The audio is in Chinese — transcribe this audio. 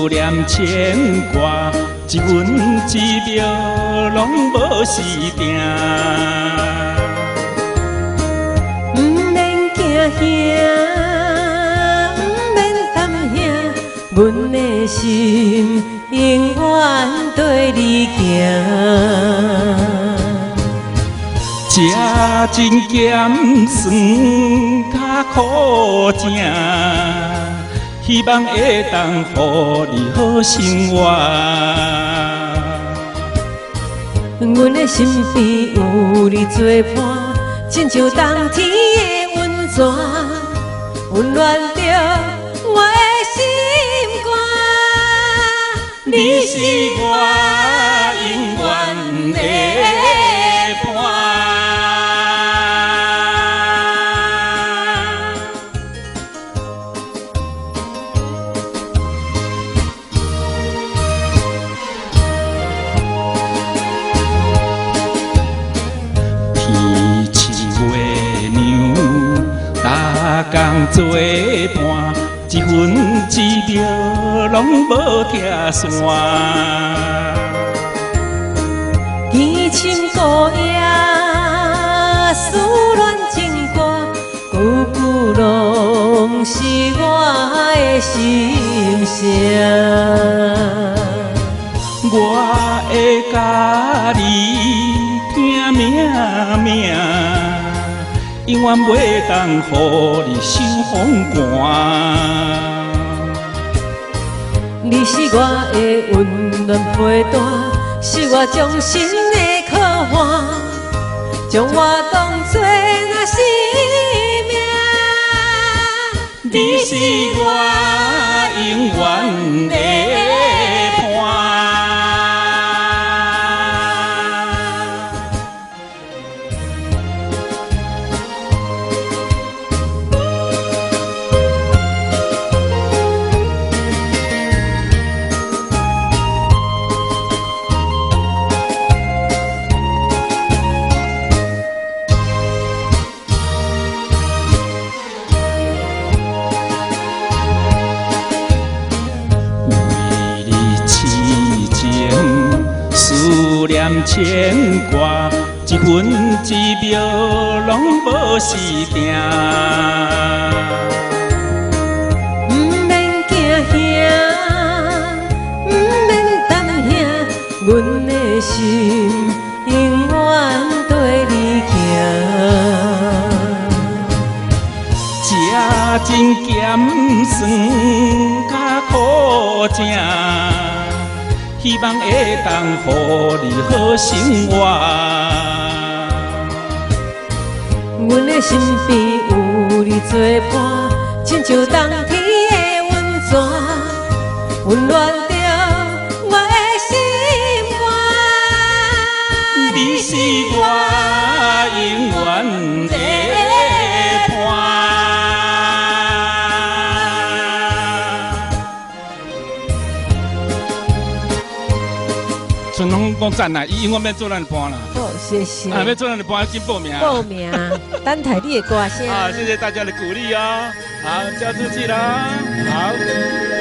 思念牵挂，一分一秒拢无时定。不免惊兄，不免担兄，阮的心永远对你行。吃真咸酸较苦正，希望会当予你好生活。阮的身边有你作伴，亲像冬天的温泉，温暖着我的心肝。你是我永远的伴。共作伴，一分一秒拢无拆散。天深孤夜，思恋情歌，句句拢是我的心声。我会甲你拼命命。永远袂当予你受风寒。你是我的温暖陪伴，是我终身的靠岸，将我当作那生命。你是我永远的伴。思念牵挂，一分一秒拢无时定。不免惊兄，不免担兄，阮的心永远对你行。吃真咸酸较苦正。希望会当予你好生活。阮的身边有你作伴，亲像冬天的温泉，温暖着我的心肝。你是我永远的伴。春风讲赞啦，伊永远要做咱的伴啦。好，谢谢。要做咱的伴，紧报名。报名，等台你的歌声。谢谢大家的鼓励哦。好，交出去了。好。